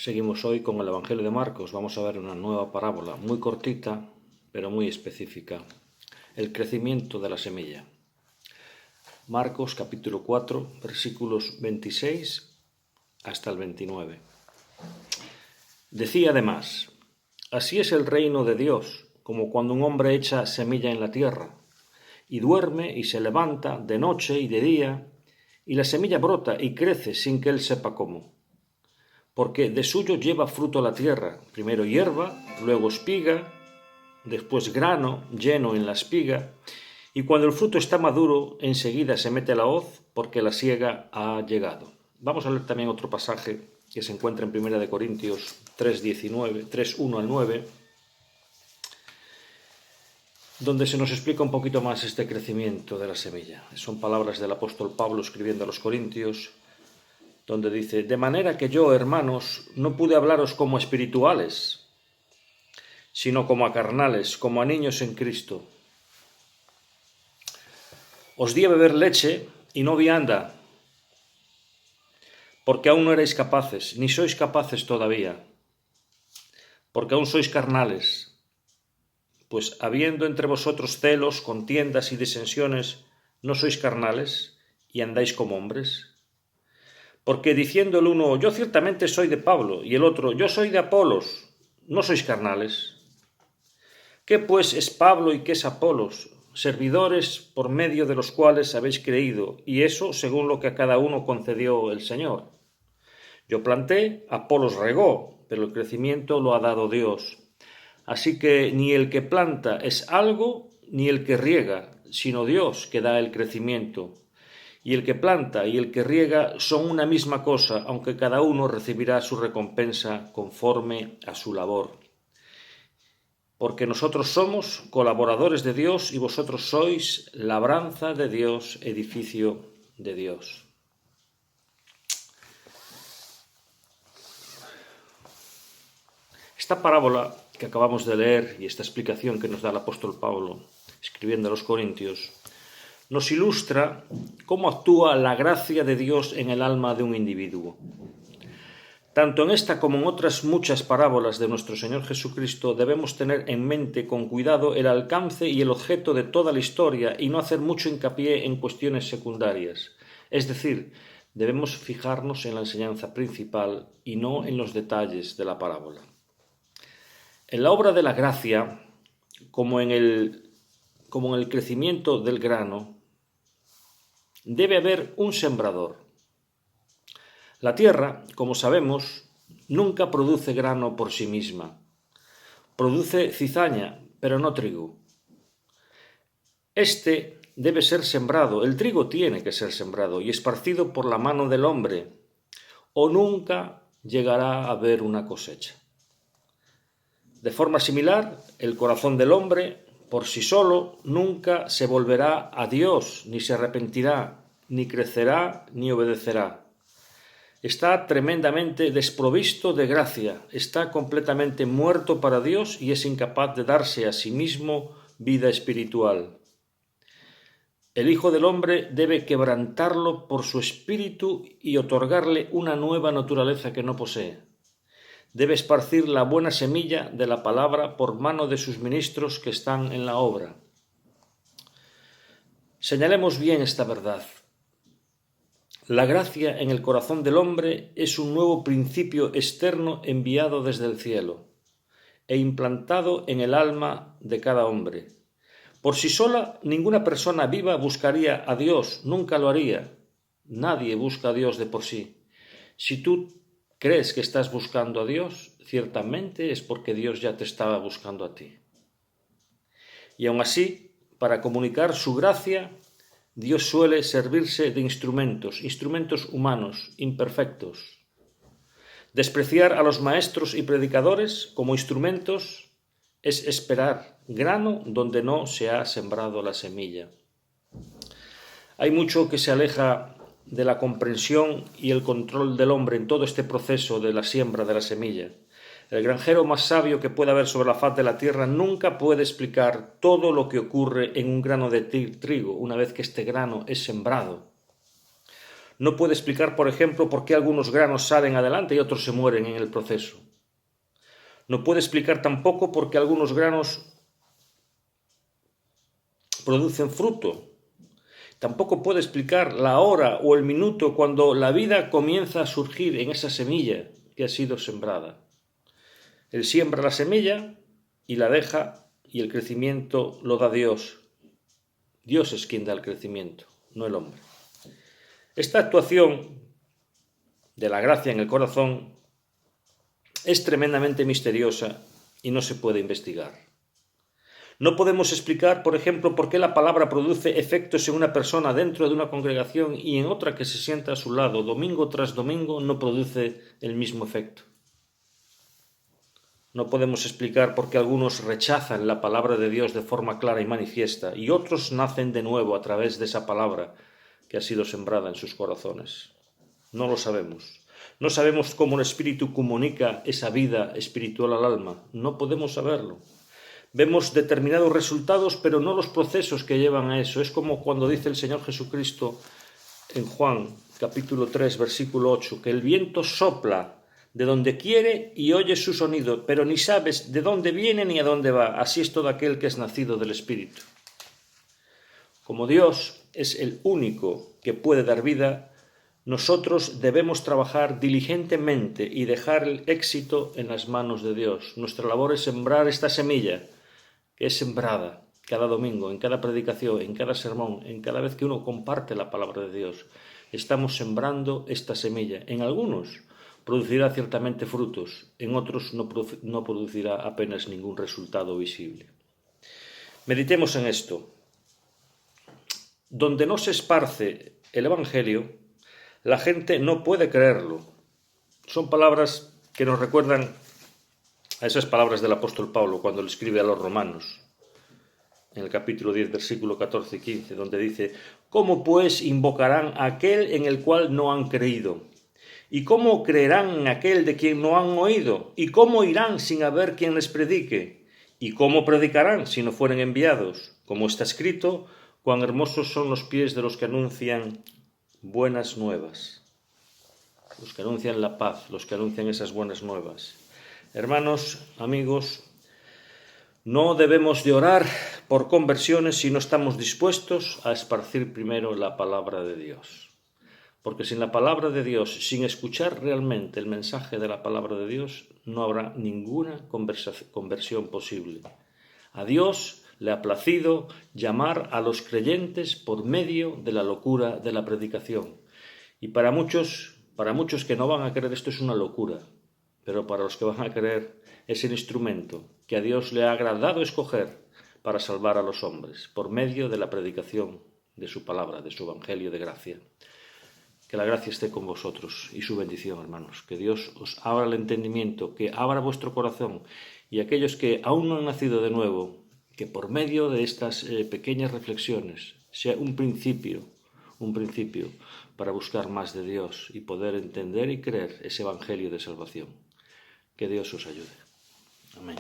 Seguimos hoy con el Evangelio de Marcos. Vamos a ver una nueva parábola, muy cortita, pero muy específica. El crecimiento de la semilla. Marcos capítulo 4, versículos 26 hasta el 29. Decía además: así es el reino de Dios, como cuando un hombre echa semilla en la tierra, y duerme y se levanta de noche y de día, y la semilla brota y crece sin que él sepa cómo. Porque de suyo lleva fruto la tierra, primero hierba, luego espiga, después grano lleno en la espiga, y cuando el fruto está maduro, enseguida se mete la hoz, porque la siega ha llegado. Vamos a leer también otro pasaje que se encuentra en 1 Corintios 3:1 al 9, donde se nos explica un poquito más este crecimiento de la semilla. Son palabras del apóstol Pablo escribiendo a los Corintios, donde dice: de manera que yo, hermanos, no pude hablaros como a espirituales, sino como a carnales, como a niños en Cristo. Os di a beber leche y no vianda, porque aún no erais capaces, ni sois capaces todavía, porque aún sois carnales. Pues habiendo entre vosotros celos, contiendas y disensiones, ¿no sois carnales y andáis como hombres? Porque diciendo el uno: yo ciertamente soy de Pablo, y el otro: yo soy de Apolos, ¿no sois carnales? ¿Qué pues es Pablo y qué es Apolos? Servidores por medio de los cuales habéis creído, y eso según lo que a cada uno concedió el Señor. Yo planté, Apolos regó, pero el crecimiento lo ha dado Dios. Así que ni el que planta es algo, ni el que riega, sino Dios que da el crecimiento. Y el que planta y el que riega son una misma cosa, aunque cada uno recibirá su recompensa conforme a su labor. Porque nosotros somos colaboradores de Dios y vosotros sois labranza de Dios, edificio de Dios. Esta parábola que acabamos de leer y esta explicación que nos da el apóstol Pablo escribiendo a los Corintios nos ilustra cómo actúa la gracia de Dios en el alma de un individuo. Tanto en esta como en otras muchas parábolas de nuestro Señor Jesucristo debemos tener en mente con cuidado el alcance y el objeto de toda la historia y no hacer mucho hincapié en cuestiones secundarias. Es decir, debemos fijarnos en la enseñanza principal y no en los detalles de la parábola. En la obra de la gracia, como en el crecimiento del grano, debe haber un sembrador. La tierra, como sabemos, nunca produce grano por sí misma. Produce cizaña, pero no trigo. Este debe ser sembrado, el trigo tiene que ser sembrado y esparcido por la mano del hombre, o nunca llegará a haber una cosecha. De forma similar, el corazón del hombre, por sí solo, nunca se volverá a Dios, ni se arrepentirá, ni crecerá, ni obedecerá. Está tremendamente desprovisto de gracia, está completamente muerto para Dios y es incapaz de darse a sí mismo vida espiritual. El Hijo del Hombre debe quebrantarlo por su espíritu y otorgarle una nueva naturaleza que no posee. Debe esparcir la buena semilla de la palabra por mano de sus ministros que están en la obra. Señalemos bien esta verdad. La gracia en el corazón del hombre es un nuevo principio externo enviado desde el cielo e implantado en el alma de cada hombre. Por sí sola, ninguna persona viva buscaría a Dios, nunca lo haría. Nadie busca a Dios de por sí. Si tú crees que estás buscando a Dios, ciertamente es porque Dios ya te estaba buscando a ti. Y aun así, para comunicar su gracia, Dios suele servirse de instrumentos humanos, imperfectos. Despreciar a los maestros y predicadores como instrumentos es esperar grano donde no se ha sembrado la semilla. Hay mucho que se aleja de la comprensión y el control del hombre en todo este proceso de la siembra de la semilla. El granjero más sabio que pueda haber sobre la faz de la tierra nunca puede explicar todo lo que ocurre en un grano de trigo una vez que este grano es sembrado. No puede explicar, por ejemplo, por qué algunos granos salen adelante y otros se mueren en el proceso. No puede explicar tampoco por qué algunos granos producen fruto. Tampoco puede explicar la hora o el minuto cuando la vida comienza a surgir en esa semilla que ha sido sembrada. Él siembra la semilla y la deja, y el crecimiento lo da Dios. Dios es quien da el crecimiento, no el hombre. Esta actuación de la gracia en el corazón es tremendamente misteriosa y no se puede investigar. No podemos explicar, por ejemplo, por qué la palabra produce efectos en una persona dentro de una congregación y en otra que se sienta a su lado, domingo tras domingo, no produce el mismo efecto. No podemos explicar por qué algunos rechazan la palabra de Dios de forma clara y manifiesta y otros nacen de nuevo a través de esa palabra que ha sido sembrada en sus corazones. No lo sabemos. No sabemos cómo el Espíritu comunica esa vida espiritual al alma. No podemos saberlo. Vemos determinados resultados, pero no los procesos que llevan a eso. Es como cuando dice el Señor Jesucristo en Juan, capítulo 3, versículo 8, que el viento sopla de donde quiere y oyes su sonido, pero ni sabes de dónde viene ni a dónde va. Así es todo aquel que es nacido del Espíritu. Como Dios es el único que puede dar vida, nosotros debemos trabajar diligentemente y dejar el éxito en las manos de Dios. Nuestra labor es sembrar esta semilla que es sembrada cada domingo, en cada predicación, en cada sermón, en cada vez que uno comparte la palabra de Dios. Estamos sembrando esta semilla. En algunos producirá ciertamente frutos, en otros no producirá apenas ningún resultado visible. Meditemos en esto. Donde no se esparce el Evangelio, la gente no puede creerlo. Son palabras que nos recuerdan a esas palabras del apóstol Pablo cuando le escribe a los romanos, en el capítulo 10, versículo 14 y 15, donde dice: ¿Cómo pues invocarán a aquel en el cual no han creído? ¿Y cómo creerán en aquel de quien no han oído? ¿Y cómo irán sin haber quien les predique? ¿Y cómo predicarán si no fueren enviados? Como está escrito: cuán hermosos son los pies de los que anuncian buenas nuevas. Los que anuncian la paz, los que anuncian esas buenas nuevas. Hermanos, amigos, no debemos de orar por conversiones si no estamos dispuestos a esparcir primero la palabra de Dios. Porque sin la palabra de Dios, sin escuchar realmente el mensaje de la palabra de Dios, no habrá ninguna conversión posible. A Dios le ha placido llamar a los creyentes por medio de la locura de la predicación. Y para muchos que no van a creer, esto es una locura. Pero para los que van a creer, es el instrumento que a Dios le ha agradado escoger para salvar a los hombres, por medio de la predicación de su palabra, de su evangelio de gracia. Que la gracia esté con vosotros y su bendición, hermanos. Que Dios os abra el entendimiento, que abra vuestro corazón, y aquellos que aún no han nacido de nuevo, que por medio de estas pequeñas reflexiones sea un principio para buscar más de Dios y poder entender y creer ese evangelio de salvación. Que Dios os ayude. Amén.